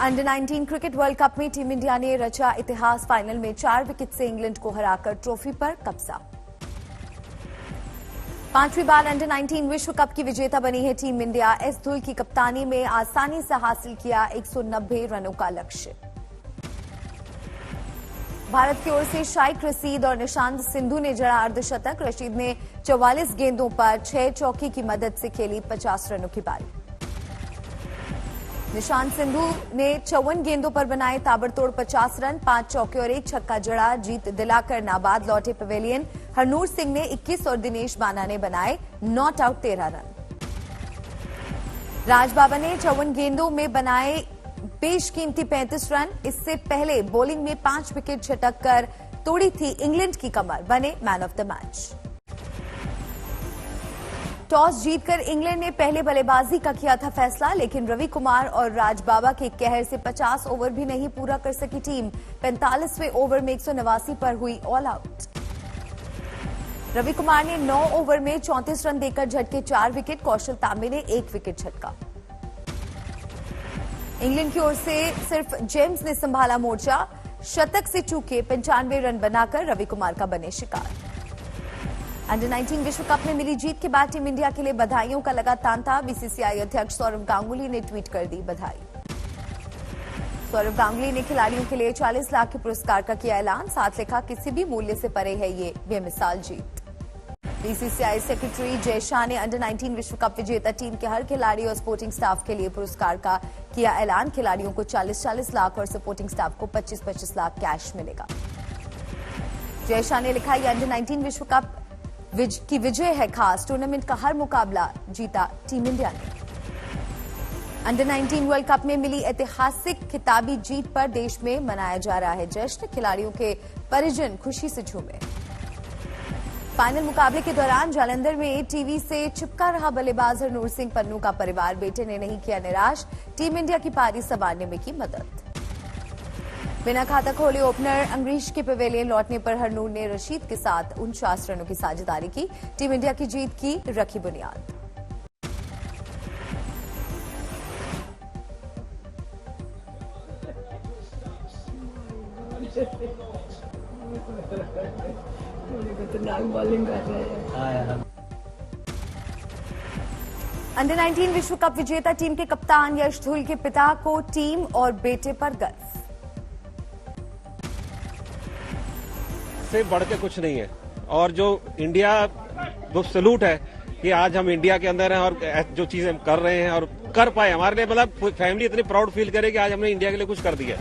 Under 19 cricket world cup में team India ने रचा इतिहास। फाइनल में 4 विकेट से इंग्लैंड को हराकर ट्रॉफी पर कब्जा। 5वीं बार अंडर 19 विश्व कप की विजेता बनी है टीम इंडिया। एस धुल की कप्तानी में आसानी से हासिल किया 190 रनों का लक्ष्य। भारत की ओर से शाइक रशीद और निशांत सिंधु ने जड़ा अर्धशतक। रशीद ने 44 गेंदों पर 6 चौके की मदद से खेली 50 रनों की पारी। निशांत सिंधु ने 54 गेंदों पर बनाए ताबड़तोड़ 50 रन, 5 चौके और 1 छक्का जड़ा। जीत दिलाकर नाबाद लौटे पवेलियन। हरनूर सिंह ने 21 और दिनेश बाना ने बनाए नॉट आउट 13 रन। राज बाबर ने 54 गेंदों में बनाए बेशकीमती 35 रन। इससे पहले बॉलिंग में 5 विकेट झटक कर तोड़ी थी इंग्लैंड की कमर, बने man of the match. Toss जीतकर इंग्लैंड ने पहले बल्लेबाजी का किया था फैसला, लेकिन रवि कुमार और राज बाबा के कहर से 50 ओवर भी नहीं पूरा कर सकी टीम। 45वें ओवर में 189 पर हुई ऑल आउट। रवि कुमार ने 9 ओवर में 34 रन देकर झटके 4 विकेट। कौशल तांबे ने 1 विकेट झटका। इंग्लैंड की ओर से सिर्फ जेम्स ने संभाला मोर्चा। शतक से चूके 95 रन बनाकर रवि कुमार का बने शिकार। अंडर 19 विश्व कप में मिली जीत के बाद टीम इंडिया के लिए बधाइयों का लगा तांता। बीसीसीआई अध्यक्ष सौरव गांगुली ने ट्वीट कर दी बधाई। सौरव गांगुली ने खिलाड़ियों के लिए 40 लाख के पुरस्कार का किया ऐलान। साथ लिखा, किसी भी मूल्य से परे है ये बेमिसाल जीत। बीसीसीआई सेक्रेटरी जय शाह ने अंडर 19 विश्व कप विजेता टीम के हर खिलाड़ी और सपोर्टिंग स्टाफ के लिए पुरस्कार का किया ऐलान। खिलाड़ियों को 40-40 लाख और सपोर्टिंग स्टाफ को 25-25 लाख कैश मिलेगा। जय शाह ने लिखा, यह अंडर 19 विश्व कप की विजय है खास। टूर्नामेंट का हर मुकाबला जीता टीम इंडिया ने। अंडर 19 वर्ल्ड कप में मिली ऐतिहासिक खिताबी जीत पर देश में मनाया जा रहा है जश्न। खिलाड़ियों के परिजन खुशी से झूमे। फाइनल मुकाबले के दौरान जालंधर में टीवी से चिपका रहा बल्लेबाज हरनूर सिंह पन्नू का परिवार बेटे ने नहीं किया निराश। टीम इंडिया की पारी संवारने में की मदद। बिना खाता खोले ओपनर अंग्रीश के पवेलियन लौटने पर हरनूर ने रशीद के साथ 49 रनों की साझेदारी की। टीम इंडिया की जीत की रखी बुनियाद। अंडर 19 विश्व कप विजेता टीम के कप्तान यश धुल के पिता को टीम और बेटे पर गर्व। से बढ़ के कुछ नहीं है और जो इंडिया वो सलूट है कि आज हम इंडिया के अंदर हैं और जो चीजें हम कर रहे हैं और कर पाए, हमारे लिए मतलब फैमिली इतनी प्राउड फील करे कि आज हमने इंडिया के लिए कुछ कर दिया।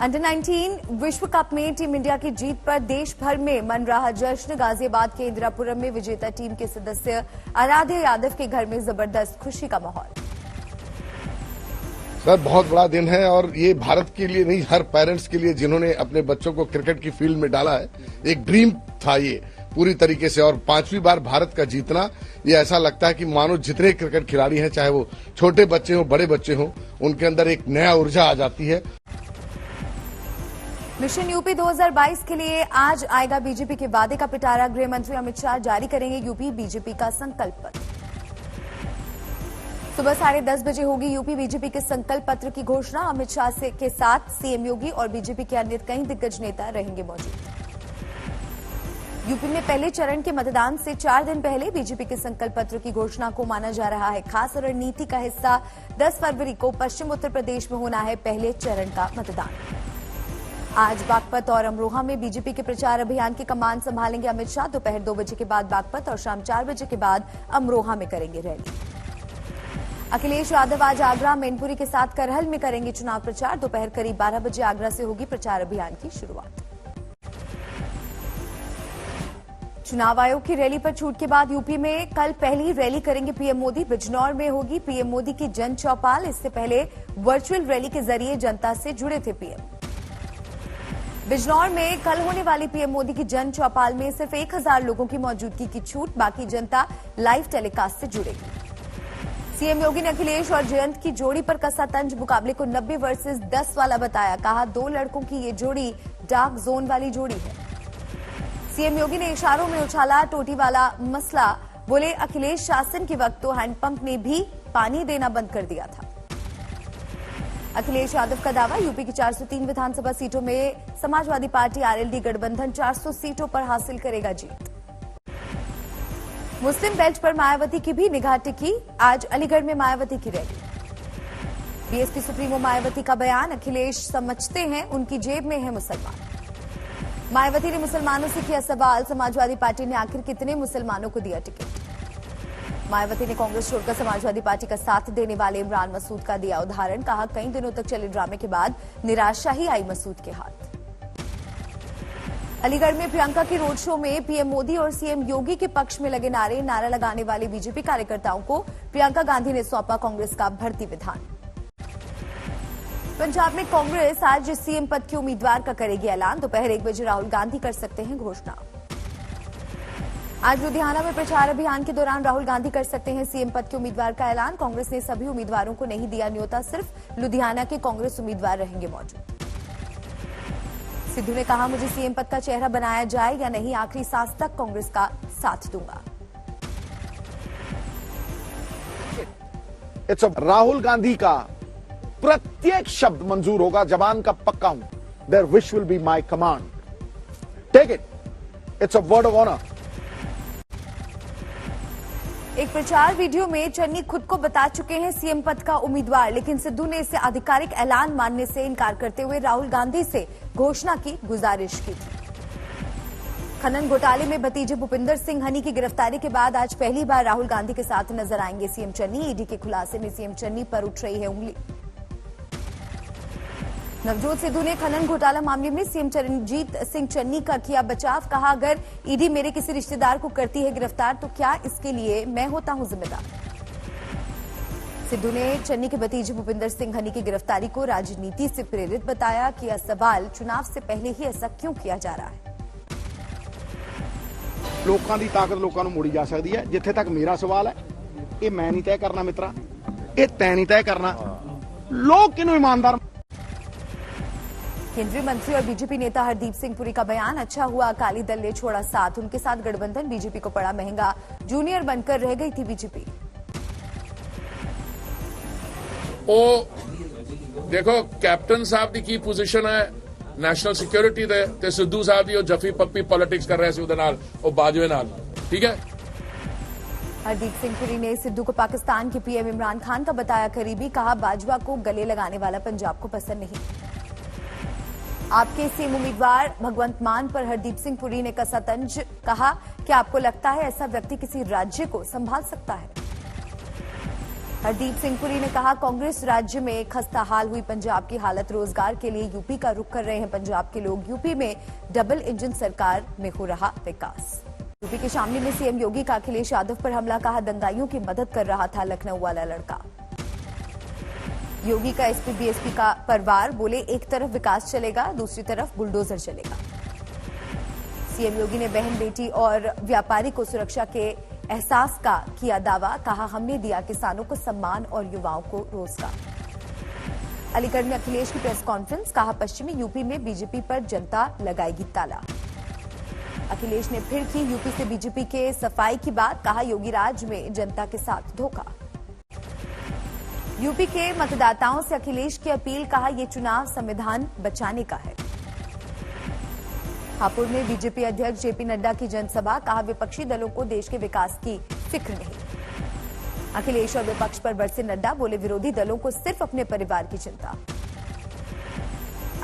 अंडर 19 विश्व कप में टीम इंडिया की जीत पर देश भर में मन रहा जश्न। गाजियाबाद के इंदिरापुरम में विजेता टीम के सदस्य आराध्य यादव के घर में जबरदस्त खुशी का माहौल। सर, बहुत बड़ा दिन है और ये भारत के लिए नहीं, हर पेरेंट्स के लिए जिन्होंने अपने बच्चों को क्रिकेट की फील्ड में डाला है। एक ड्रीम था ये पूरी तरीके से, और 5वीं बार भारत का जीतना, ये ऐसा लगता है कि मानो जितने क्रिकेट खिलाड़ी हैं, चाहे वो छोटे बच्चे हों बड़े बच्चे हों, उनके अंदर एक नया ऊर्जा आ जाती है। मिशन यूपी 2022 के लिए आज आएगा बीजेपी के वादे का पिटारा। गृह मंत्री अमित शाह जारी करेंगे यूपी बीजेपी का संकल्प पत्र। सुबह 10:30 बजे होगी यूपी बीजेपी के संकल्प पत्र की घोषणा। अमित शाह के साथ सीएम योगी और बीजेपी के अन्य कई दिग्गज नेता रहेंगे मौजूद। यूपी में पहले चरण के मतदान से 4 दिन पहले बीजेपी के संकल्प पत्र की घोषणा को माना जा रहा है खास रणनीति का हिस्सा। 10 फरवरी को पश्चिम उत्तर प्रदेश में होना है पहले चरण का मतदान। आज बागपत और अमरोहा में बीजेपी के प्रचार अभियान की कमान संभालेंगे अमित शाह। दोपहर 2 बजे के बाद बागपत और शाम 4 बजे के बाद अमरोहा में करेंगे रैली। अखिलेश यादव आज आगरा, मैनपुरी के साथ करहल में करेंगे चुनाव प्रचार। दोपहर करीब 12 बजे आगरा से होगी प्रचार अभियान की शुरुआत। चुनाव आयोग की रैली पर छूट के बाद यूपी में कल पहली रैली करेंगे पीएम मोदी। बिजनौर में होगी पीएम मोदी की जन चौपाल। इससे पहले वर्चुअल रैली के जरिए जनता से जुड़े थे पीएम। बिजनौर में कल होने वाली पीएम मोदी की जन चौपाल में सिर्फ 1000 लोगों की मौजूदगी की छूट, बाकी जनता लाइव टेलीकास्ट से जुड़ेगी। सीएम योगी ने अखिलेश और जयंत की जोड़ी पर कसा तंज। मुकाबले को 90 वर्सेस 10 वाला बताया। कहा, 2 लड़कों की ये जोड़ी डार्क जोन वाली जोड़ी है। सीएम योगी ने इशारों में उछाला टोटी वाला मसला। बोले, अखिलेश शासन के वक्त तो हैंडपंप ने भी पानी देना बंद कर दिया था। अखिलेश यादव का दावा, यूपी की 403 विधानसभा सीटों में समाजवादी पार्टी आरएलडी गठबंधन 400 सीटों पर हासिल करेगा जीत। मुस्लिम बेल्ट पर मायावती की भी निगाह टिकी, आज अलीगढ़ में मायावती की रैली। बीएसपी सुप्रीमो मायावती का बयान, अखिलेश समझते हैं उनकी जेब में है मुसलमान। मायावती ने मुसलमानों से किया सवाल, समाजवादी पार्टी ने आखिर कितने मुसलमानों को दिया टिकट। मायावती ने कांग्रेस छोड़कर समाजवादी पार्टी का साथ देने वाले इमरान मसूद का दिया उदाहरण, कहा कई दिनों तक चले ड्रामे के बाद निराशा ही आई मसूद के हाथ। अलीगढ़ में प्रियंका की रोड शो में पीएम मोदी और सीएम योगी के पक्ष में लगे नारा लगाने वाले बीजेपी कार्यकर्ताओं को प्रियंका गांधी ने सौंपा कांग्रेस का भर्ती विधान। पंजाब में कांग्रेस आज सीएम पद के उम्मीदवार का करेगी ऐलान, दोपहर 1 बजे राहुल गांधी कर सकते हैं घोषणा। आज लुधियाना में प्रचार अभियान के दौरान राहुल गांधी कर सकते हैं सीएम पद के उम्मीदवार का ऐलान, कांग्रेस ने सभी उम्मीदवारों को नहीं दिया न्योता, सिर्फ लुधियाना के कांग्रेस उम्मीदवार रहेंगे मौजूद। सिद्धू ने कहा, मुझे सीएम पद का चेहरा बनाया जाए या नहीं, आखिरी सांस तक कांग्रेस का साथ दूंगा। राहुल गांधी का प्रत्येक शब्द मंजूर होगा, जबान का पक्का हूं। Their wish will be my command, take it, it's a word of honour. एक प्रचार वीडियो में चन्नी खुद को बता चुके हैं सीएम पद का उम्मीदवार, लेकिन सिद्धू ने इसे आधिकारिक ऐलान मानने से इनकार करते हुए राहुल गांधी से घोषणा की गुजारिश की थी। खनन घोटाले में भतीजे भूपिंदर सिंह हनी की गिरफ्तारी के बाद आज पहली बार राहुल गांधी के साथ नजर आएंगे सीएम चन्नी। ईडी के खुलासे में सीएम चन्नी पर उठ रही है उंगली। नवजोत सिद्धू ने खनन घोटाला मामले में सीएम चरणजीत सिंह चन्नी का किया बचाव, कहा अगर ईडी मेरे किसी रिश्तेदार को करती है गिरफ्तार तो क्या इसके लिए मैं होता हूं जिम्मेदार। सिद्धू ने चन्नी के भतीजे भूपिंदर सिंह हनी की गिरफ्तारी को राजनीति से प्रेरित बताया, किया सवाल चुनाव से पहले ही ऐसा क्यों किया जा रहा है। लोगों की ताकत लोगों को मोड़ी जा सकती है। जिथे तक मेरा सवाल है, ये मैं नहीं तय करना मित्रा, ये तय नहीं तय करना, लोग किन्हों ईमानदार। केंद्रीय मंत्री और बीजेपी नेता हरदीप सिंह पुरी का बयान, अच्छा हुआ अकाली दल ने छोड़ा साथ, उनके साथ गठबंधन बीजेपी को पड़ा महंगा, जूनियर बनकर रह गई थी बीजेपी। देखो कैप्टन साहब की की पोजीशन है नेशनल सिक्योरिटी दे ते सिद्धू साहब दी जफी पप्पी पॉलिटिक्स कर रहे सी उहदे नाल ओ बाजवे नाल, ठीक है। हरदीप सिंह पुरी ने सिद्धू को पाकिस्तान के पीएम इमरान खान का बताया करीबी, कहा बाजवा को गले लगाने वाला पंजाब को पसंद नहीं। आपके सीएम उम्मीदवार भगवंत मान पर हरदीप सिंह पुरी ने कसा तंज, कहा कि आपको लगता है ऐसा व्यक्ति किसी राज्य को संभाल सकता है। हरदीप सिंह पुरी ने कहा कांग्रेस राज्य में खस्ता हाल हुई पंजाब की हालत, रोजगार के लिए यूपी का रुख कर रहे हैं पंजाब के लोग, यूपी में डबल इंजन सरकार में हो रहा विकास। यूपी के शामली में सीएम योगी का अखिलेश यादव पर हमला, कहा दंगाइयों की मदद कर रहा था लखनऊ वाला लड़का। योगी का एसपी बीएसपी का परिवार, बोले एक तरफ विकास चलेगा दूसरी तरफ बुलडोजर चलेगा। सीएम योगी ने बहन बेटी और व्यापारी को सुरक्षा के एहसास का किया दावा, कहा हमने दिया किसानों को सम्मान और युवाओं को रोजगार। अलीगढ़ में अखिलेश की प्रेस कॉन्फ्रेंस, कहा पश्चिमी यूपी में बीजेपी पर जनता लगाएगी ताला। अखिलेश ने फिर की यूपी से बीजेपी के सफाई की बात, कहा योगी राज में जनता के साथ धोखा। यूपी के मतदाताओं से अखिलेश की अपील, कहा ये चुनाव संविधान बचाने का है। हापुड़ में बीजेपी अध्यक्ष जेपी नड्डा की जनसभा, कहा विपक्षी दलों को देश के विकास की फिक्र नहीं। अखिलेश और विपक्ष पर बरसे नड्डा, बोले विरोधी दलों को सिर्फ अपने परिवार की चिंता।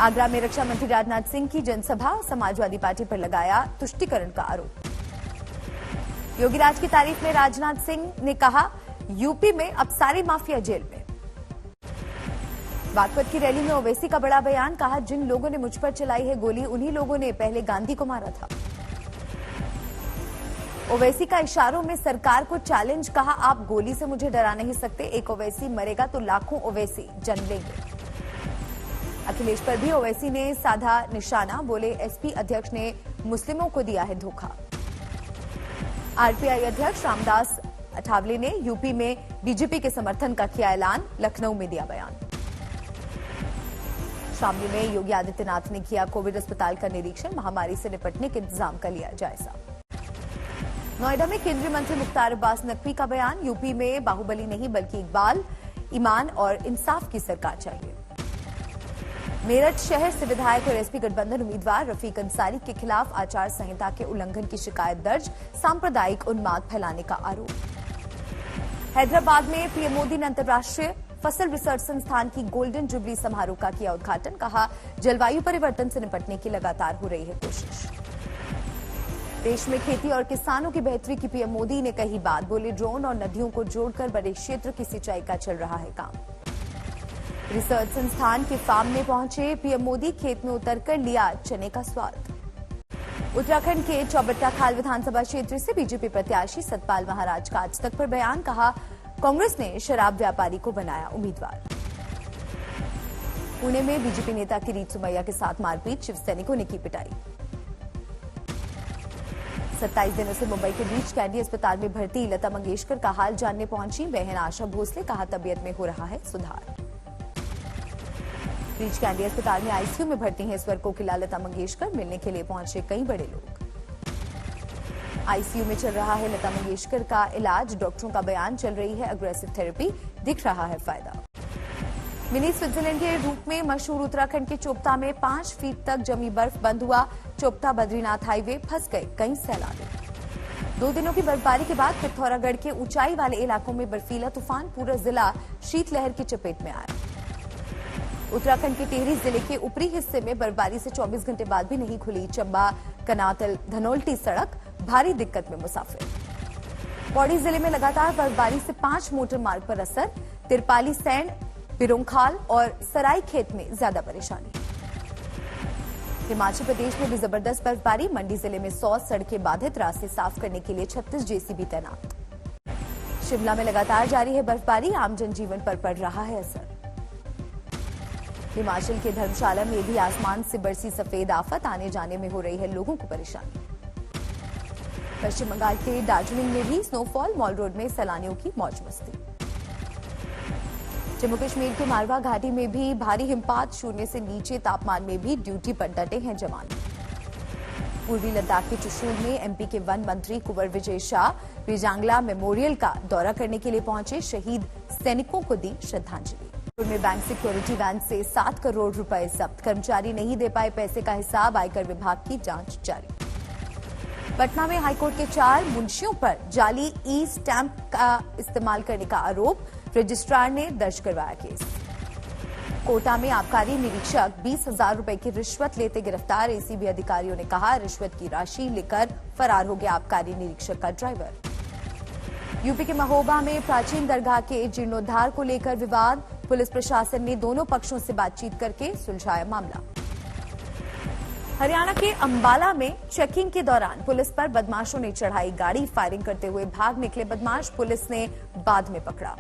आगरा में रक्षा मंत्री राजनाथ सिंह की जनसभा, समाजवादी पार्टी पर लगाया तुष्टीकरण का आरोप। योगी राज की तारीफ में राजनाथ सिंह ने कहा यूपी में अब सारी माफिया जेल में। बागपत की रैली में ओवैसी का बड़ा बयान, कहा जिन लोगों ने मुझ पर चलाई है गोली उन्हीं लोगों ने पहले गांधी को मारा था। ओवैसी का इशारों में सरकार को चैलेंज, कहा आप गोली से मुझे डरा नहीं सकते, एक ओवैसी मरेगा तो लाखों ओवैसी जन्म लेंगे। अखिलेश पर भी ओवैसी ने साधा निशाना, बोले एसपी अध्यक्ष ने मुस्लिमों को दिया है धोखा। आरपीआई अध्यक्ष रामदास अठावले ने यूपी में बीजेपी के समर्थन का किया ऐलान, लखनऊ में दिया बयान। शामली में योगी आदित्यनाथ ने किया कोविड अस्पताल का निरीक्षण, महामारी से निपटने के इंतजाम का लिया जायजा। नोएडा में केंद्रीय मंत्री मुख्तार अब्बास नकवी का बयान, यूपी में बाहुबली नहीं बल्कि इकबाल, ईमान और इंसाफ की सरकार चाहिए। मेरठ शहर से विधायक और एसपी गठबंधन उम्मीदवार रफीक अंसारी के खिलाफ आचार संहिता के उल्लंघन की शिकायत दर्ज, सांप्रदायिक उन्माद फैलाने का आरोप। हैदराबाद में पीएम मोदी ने अंतर्राष्ट्रीय फसल रिसर्च संस्थान की गोल्डन जुबली समारोह का किया उद्घाटन, कहा जलवायु परिवर्तन से निपटने की लगातार हो रही है कोशिश। देश में खेती और किसानों की बेहतरी की पीएम मोदी ने कही बात, बोले ड्रोन और नदियों को जोड़कर बड़े क्षेत्र की सिंचाई का चल रहा है काम। रिसर्च संस्थान के फार्म में पहुंचे पीएम मोदी, खेत में उतरकर लिया चने का स्वाद। उत्तराखंड के चौबट्टा खाल विधानसभा क्षेत्र से बीजेपी प्रत्याशी सतपाल महाराज का आज तक पर बयान, कहा कांग्रेस ने शराब व्यापारी को बनाया उम्मीदवार। पुणे में बीजेपी नेता किरीट सुमैया के साथ मारपीट, शिव सैनिकों ने की पिटाई। 27 दिनों से मुंबई के बीच कैंडी अस्पताल में भर्ती लता मंगेशकर का हाल जानने पहुंची बहन आशा भोसले, कहा तबीयत में हो रहा है सुधार। बीच कैंडी अस्पताल में आईसीयू में भर्ती हैं स्वर कोकिला लता मंगेशकर, मिलने के लिए पहुंचे कई बड़े लोग। आईसीयू में चल रहा है लता मंगेशकर का इलाज, डॉक्टरों का बयान, चल रही है अग्रेसिव थेरेपी, दिख रहा है फायदा। मिनी स्विट्जरलैंड के रूप में मशहूर उत्तराखंड के चोपता में 5 फीट तक जमी बर्फ बंद हुआ, चोपता बद्रीनाथ हाईवे फंस गए कई सैलानी। 2 दिनों की बर्फबारी के बाद पिथौरागढ़ के ऊंचाई वाले इलाकों में बर्फीला तूफान, पूरा जिला शीतलहर की चपेट में आया। उत्तराखंड के टिहरी जिले के ऊपरी हिस्से में बर्फबारी से 24 घंटे बाद भी नहीं खुली चंबा कनातल धनोल्टी सड़क, भारी दिक्कत में मुसाफिर। पौड़ी जिले में लगातार बर्फबारी से 5 मोटर मार्ग पर असर, तिरपाली सैंड, बिरोंखाल और सराय खेत में ज्यादा परेशानी। हिमाचल प्रदेश में भी जबरदस्त बर्फबारी, मंडी जिले में 100 सड़कें बाधित, रास्ते साफ करने के लिए 36 जेसीबी तैनात। शिमला में लगातार जारी है बर्फबारी, आम जनजीवन पर पड़ रहा है असर। हिमाचल के धर्मशाला में भी आसमान से बरसी सफेद आफत, आने जाने में हो रही है लोगों को परेशानी। पश्चिम बंगाल के दार्जिलिंग में भी स्नोफॉल, मॉल रोड में सैलानियों की मौज मस्ती। जम्मू कश्मीर के मालवा घाटी में भी भारी हिमपात, शून्य से नीचे तापमान में भी ड्यूटी पर डटे हैं जवान। पूर्वी लद्दाख के चुशूल में एमपी के वन मंत्री कुंवर विजय शाह रिजांगला मेमोरियल का दौरा करने के लिए पहुंचे, शहीद सैनिकों को दी श्रद्धांजलि। में बैंक सिक्योरिटी वैन से 7 करोड़ रुपए जब्त, कर्मचारी नहीं दे पाए पैसे का हिसाब, आयकर विभाग की जांच जारी। पटना में हाईकोर्ट के 4 मुंशियों पर जाली ई स्टैंप का इस्तेमाल करने का आरोप, रजिस्ट्रार ने दर्ज करवाया केस। कोटा में आबकारी निरीक्षक 20,000 रुपए की रिश्वत लेते गिरफ्तार, एसीबी अधिकारियों ने कहा रिश्वत की राशि लेकर फरार हो गया आबकारी निरीक्षक का ड्राइवर। यूपी के महोबा में प्राचीन दरगाह के जीर्णोद्धार को लेकर विवाद, पुलिस प्रशासन ने दोनों पक्षों से बातचीत करके सुलझाया मामला। हरियाणा के अंबाला में चेकिंग के दौरान पुलिस पर बदमाशों ने चढ़ाई गाड़ी, फायरिंग करते हुए भाग निकले बदमाश, पुलिस ने बाद में पकड़ा।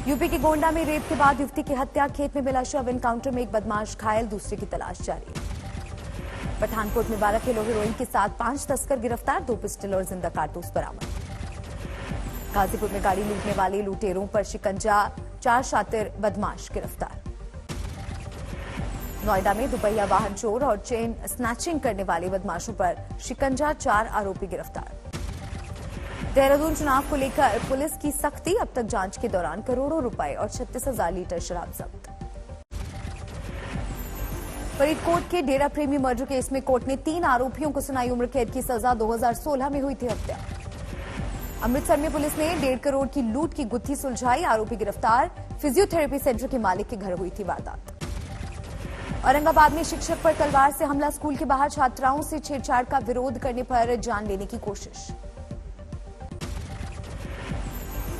यूपी के गोंडा में रेप के बाद युवती की हत्या, खेत में मिला शव, एनकाउंटर में एक बदमाश घायल, दूसरे की तलाश जारी। पठानकोट में 12 किलो हेरोइन के साथ 5 तस्कर गिरफ्तार, 2 पिस्टल और जिंदा कारतूस बरामद। गाजीपुर में गाड़ी लूटने वाले लुटेरों पर शिकंजा, 4 शातिर बदमाश गिरफ्तार। नोएडा में दुपहिया वाहन चोर और चेन स्नैचिंग करने वाले बदमाशों पर शिकंजा, 4 आरोपी गिरफ्तार। देहरादून चुनाव को लेकर पुलिस की सख्ती, अब तक जांच के दौरान करोड़ों रुपए और 36,000 लीटर शराब जब्त। फरीदकोट के डेरा प्रेमी मर्डर केस में कोर्ट ने 3 आरोपियों को सुनाई उम्र कैद की सजा, 2016 में हुई थी हत्या। अमृतसर में पुलिस ने 1.5 करोड़ की लूट की गुत्थी सुलझाई, आरोपी गिरफ्तार, फिजियोथेरेपी सेंटर के मालिक के घर हुई थी वारदात। औरंगाबाद में शिक्षक पर तलवार से हमला, स्कूल के बाहर छात्राओं से छेड़छाड़ का विरोध करने पर जान लेने की कोशिश।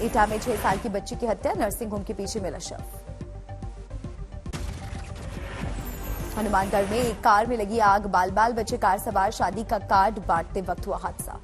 एटा में 6 साल की बच्ची की हत्या, नर्सिंग होम के पीछे मिला शव। हनुमानगढ़ में एक कार में लगी आग, बाल बाल बचे कार सवार, शादी का कार्ड बांटते वक्त हुआ हादसा।